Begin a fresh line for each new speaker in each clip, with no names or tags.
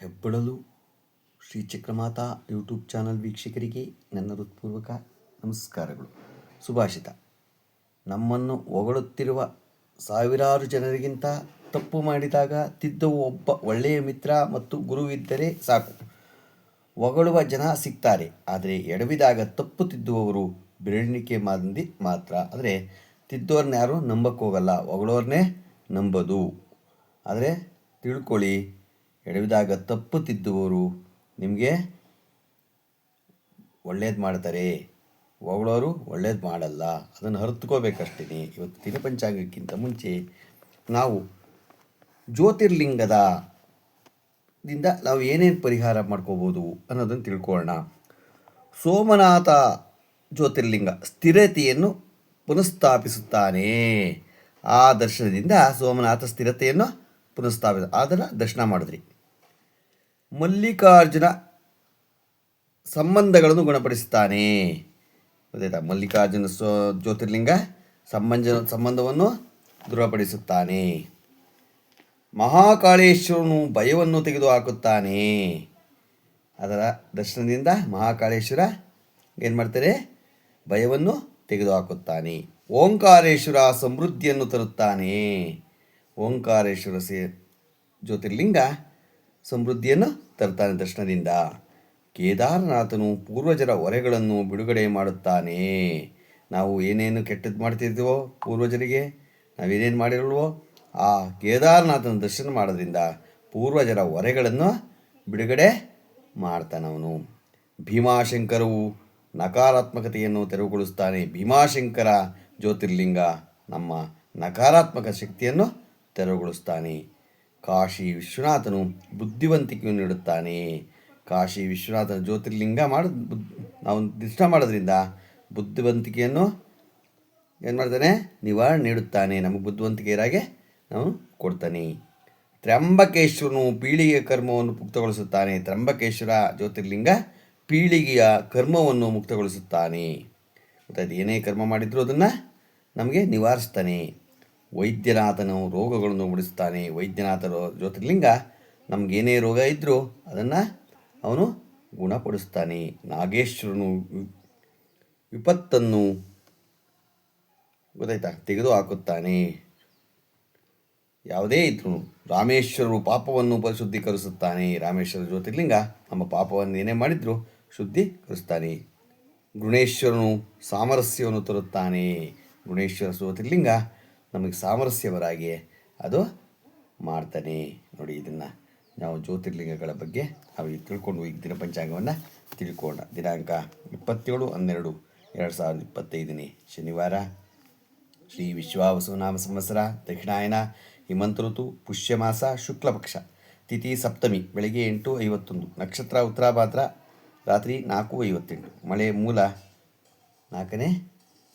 ಹೆಬ್ಬಳಲು Shri Chakramata YouTube channel ವೀಕ್ಷಕರಿಗೆ ನನ್ನ ಹೃತ್ಪೂರ್ವಕ ನಮಸ್ಕಾರಗಳು. ಸುಭಾಷಿತ: ನಮ್ಮನ್ನು ಹೊಗಳುತ್ತಿರುವ ಸಾವಿರಾರು ಜನರಿಗಿಂತ ತಪ್ಪು ಮಾಡಿದಾಗ ತಿದ್ದುವ ಒಬ್ಬ ಒಳ್ಳೆಯ ಮಿತ್ರ ಮತ್ತು ಗುರುವಿದ್ದರೆ ಸಾಕು. ಹೊಗಳುವ ಜನ ಸಿಗ್ತಾರೆ, ಆದರೆ ಎಡವಿದಾಗ ತಪ್ಪು ತಿದ್ದುವವರು ಬೆರಳಿಕೆ ಮಂದಿ ಮಾತ್ರ. ಆದರೆ ತಿದ್ದೋರ್ನ ಯಾರು ನಂಬಕ್ಕೋಗಲ್ಲ, ಹೊಗಳೋರ್ನೇ ನಂಬೋದು. ಆದರೆ ತಿಳ್ಕೊಳ್ಳಿ, ಎಡವಿದಾಗ ತಪ್ಪು ತಿದ್ದುವವರು ನಿಮಗೆ ಒಳ್ಳೇದು ಮಾಡ್ತಾರೆ, ಹೊಗಳೋರು ಒಳ್ಳೇದು ಮಾಡಲ್ಲ. ಅದನ್ನು ಅರಿತುಕೋಬೇಕಷ್ಟೇ. ಇವತ್ತು ದಿನಪಂಚಾಂಗಕ್ಕಿಂತ ಮುಂಚೆ ನಾವು ಜ್ಯೋತಿರ್ಲಿಂಗದಿಂದ ನಾವು ಏನೇನು ಪರಿಹಾರ ಮಾಡ್ಕೋಬೋದು ಅನ್ನೋದನ್ನು ತಿಳ್ಕೊಳ್ಳೋಣ. ಸೋಮನಾಥ ಜ್ಯೋತಿರ್ಲಿಂಗ ಸ್ಥಿರತೆಯನ್ನು ಪುನಃಸ್ಥಾಪಿಸುತ್ತಾನೆ. ಆ ದರ್ಶನದಿಂದ ಸೋಮನಾಥ ಸ್ಥಿರತೆಯನ್ನು ಅದನ್ನು ದರ್ಶನ ಮಾಡಿದ್ರಿ. ಮಲ್ಲಿಕಾರ್ಜುನ ಸಂಬಂಧಗಳನ್ನು ಗುಣಪಡಿಸುತ್ತಾನೆ. ಗೊತ್ತಾಯ್ತಾ? ಮಲ್ಲಿಕಾರ್ಜುನ ಜ್ಯೋತಿರ್ಲಿಂಗ ಸಂಬಂಧವನ್ನು ದೃಢಪಡಿಸುತ್ತಾನೆ. ಮಹಾಕಾಳೇಶ್ವರನು ಭಯವನ್ನು ತೆಗೆದುಹಾಕುತ್ತಾನೆ. ಅದರ ದರ್ಶನದಿಂದ ಮಹಾಕಾಳೇಶ್ವರ ಏನು ಮಾಡ್ತಾರೆ? ಭಯವನ್ನು ತೆಗೆದುಹಾಕುತ್ತಾನೆ. ಓಂಕಾರೇಶ್ವರ ಸಮೃದ್ಧಿಯನ್ನು ತರುತ್ತಾನೆ. ಓಂಕಾರೇಶ್ವರ ಜ್ಯೋತಿರ್ಲಿಂಗ ಸಮೃದ್ಧಿಯನ್ನು ತರುತ್ತಾನೆ ದರ್ಶನದಿಂದ. ಕೇದಾರನಾಥನು ಪೂರ್ವಜರ ಹೊರೆಗಳನ್ನು ಬಿಡುಗಡೆ ಮಾಡುತ್ತಾನೆ. ನಾವು ಏನೇನು ಕೆಟ್ಟದ್ದು ಮಾಡ್ತಿರ್ತೀವೋ, ಪೂರ್ವಜರಿಗೆ ನಾವೇನೇನು ಮಾಡಿರಲ್ವೋ, ಆ ಕೇದಾರನಾಥನ ದರ್ಶನ ಮಾಡೋದ್ರಿಂದ ಪೂರ್ವಜರ ಹೊರೆಗಳನ್ನು ಬಿಡುಗಡೆ ಮಾಡ್ತಾನವನು. ಭೀಮಾಶಂಕರವು ನಕಾರಾತ್ಮಕತೆಯನ್ನು ತೆರವುಗೊಳಿಸುತ್ತಾನೆ. ಭೀಮಾಶಂಕರ ಜ್ಯೋತಿರ್ಲಿಂಗ ನಮ್ಮ ನಕಾರಾತ್ಮಕ ಶಕ್ತಿಯನ್ನು ತೆರವುಗೊಳಿಸ್ತಾನೆ. ಕಾಶಿ ವಿಶ್ವನಾಥನು ಬುದ್ಧಿವಂತಿಕೆಯನ್ನು ನೀಡುತ್ತಾನೆ. ಕಾಶಿ ವಿಶ್ವನಾಥನ ಜ್ಯೋತಿರ್ಲಿಂಗ ನಾವು ದರ್ಶನ ಮಾಡೋದ್ರಿಂದ ಬುದ್ಧಿವಂತಿಕೆಯನ್ನು ಏನು ಮಾಡ್ತಾನೆ? ನಿವಾರಣೆ ನೀಡುತ್ತಾನೆ. ನಮಗೆ ಬುದ್ಧಿವಂತಿಕೆ ಇರಾಗೆ ನಾವು ಕೊಡ್ತಾನೆ. ತ್ರ್ಯಂಬಕೇಶ್ವರನು ಪೀಳಿಗೆಯ ಕರ್ಮವನ್ನು ಮುಕ್ತಗೊಳಿಸುತ್ತಾನೆ. ತ್ರ್ಯಂಬಕೇಶ್ವರ ಜ್ಯೋತಿರ್ಲಿಂಗ ಪೀಳಿಗೆಯ ಕರ್ಮವನ್ನು ಮುಕ್ತಗೊಳಿಸುತ್ತಾನೆ. ಗೊತ್ತಾಯ್ತು? ಏನೇ ಕರ್ಮ ಮಾಡಿದರೂ ಅದನ್ನು ನಮಗೆ ನಿವಾರಿಸ್ತಾನೆ. ವೈದ್ಯನಾಥನು ರೋಗಗಳನ್ನು ಉಳಿಸ್ತಾನೆ. ವೈದ್ಯನಾಥ ಜ್ಯೋತಿರ್ಲಿಂಗ ನಮಗೇನೇ ರೋಗ ಇದ್ದರೂ ಅದನ್ನು ಅವನು ಗುಣಪಡಿಸ್ತಾನೆ. ನಾಗೇಶ್ವರನು ವಿಪತ್ತನ್ನು ಗೊತ್ತಾಯ್ತಾ ತೆಗೆದು ಹಾಕುತ್ತಾನೆ. ಯಾವುದೇ ಇದ್ರೂ ರಾಮೇಶ್ವರರು ಪಾಪವನ್ನು ಪರಿಶುದ್ಧೀಕರಿಸುತ್ತಾನೆ. ರಾಮೇಶ್ವರ ಜ್ಯೋತಿರ್ಲಿಂಗ ನಮ್ಮ ಪಾಪವನ್ನು ಏನೇ ಮಾಡಿದರೂ ಶುದ್ಧೀಕರಿಸ್ತಾನೆ. ಗುಣೇಶ್ವರನು ಸಾಮರಸ್ಯವನ್ನು ತರುತ್ತಾನೆ. ಗುಣೇಶ್ವರ ಜ್ಯೋತಿರ್ಲಿಂಗ ನಮಗೆ ಸಾಮರಸ್ಯವರಾಗಿ ಅದು ಮಾಡ್ತಾನೆ. ನೋಡಿ, ಇದನ್ನು ನಾವು ಜ್ಯೋತಿರ್ಲಿಂಗಗಳ ಬಗ್ಗೆ ನಾವು ತಿಳ್ಕೊಂಡು ಈಗ ದಿನಪಂಚಾಂಗವನ್ನು ತಿಳ್ಕೊಳ್ಳೋಣ. ದಿನಾಂಕ 27/12/2025 ಶನಿವಾರ, ಶ್ರೀ ವಿಶ್ವಾವಸುನಾಮ ಸಂವತ್ಸರ, ದಕ್ಷಿಣಾಯನ, ಹಿಮಂತ ಋತು, ಪುಷ್ಯಮಾಸ, ಶುಕ್ಲಪಕ್ಷ, ತಿಥಿ ಸಪ್ತಮಿ, ಬೆಳಗ್ಗೆ 8:51, ನಕ್ಷತ್ರ ಉತ್ತರಾಭಾದ್ರ, ರಾತ್ರಿ 4:58, ಮಳೆ ಮೂಲ 4ನೇ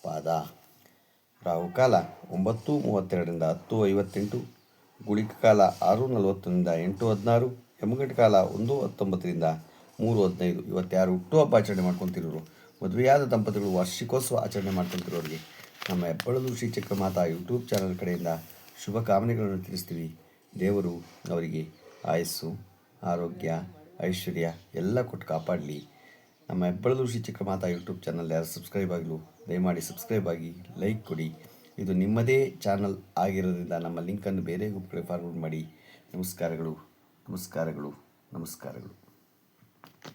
ಪಾದ, ರಾಹುಕಾಲ 9:32ರಿಂದ 10:58, ಗುಳಿಕ ಕಾಲ 6:40ರಿಂದ 8:16, ಯಮಗಂಟ ಕಾಲ 1:19ರಿಂದ 3:15. ಇವತ್ತು ಯಾರು ಹುಟ್ಟುಹಬ್ಬ ಆಚರಣೆ ಮಾಡ್ಕೊತಿರೋರು, ಮದುವೆಯಾದ ದಂಪತಿಗಳು ವಾರ್ಷಿಕೋತ್ಸವ ಆಚರಣೆ ಮಾಡ್ಕೊತಿರೋರಿಗೆ ನಮ್ಮ ಹೆಬ್ಬಳಲು ಶ್ರೀ ಚಕ್ರಮಾತಾ ಯೂಟ್ಯೂಬ್ ಚಾನಲ್ ಕಡೆಯಿಂದ ಶುಭ ಕಾಮನೆಗಳನ್ನು ತಿಳಿಸ್ತೀವಿ. ದೇವರು ಅವರಿಗೆ ಆಯಸ್ಸು, ಆರೋಗ್ಯ, ಐಶ್ವರ್ಯ ಎಲ್ಲ ಕೊಟ್ಟು ಕಾಪಾಡಲಿ. ನಮ್ಮ ಹೆಬ್ಬಳಲು ಶ್ರೀ ಚಕ್ರಮಾತಾ ಯೂಟ್ಯೂಬ್ ಚಾನಲ್ ಯಾರು ಸಬ್ಸ್ಕ್ರೈಬ್ ಆಗಲು ದಯಮಾಡಿ ಸಬ್ಸ್ಕ್ರೈಬ್ ಆಗಿ, ಲೈಕ್ ಕೊಡಿ. ಇದು ನಿಮ್ಮದೇ ಚಾನಲ್ ಆಗಿರೋದ್ರಿಂದ ನಮ್ಮ ಲಿಂಕನ್ನು ಬೇರೆ ಗ್ರೂಪ್ಗಳಿಗೆ ಫಾರ್ವರ್ಡ್ ಮಾಡಿ. ನಮಸ್ಕಾರಗಳು, ನಮಸ್ಕಾರಗಳು, ನಮಸ್ಕಾರಗಳು.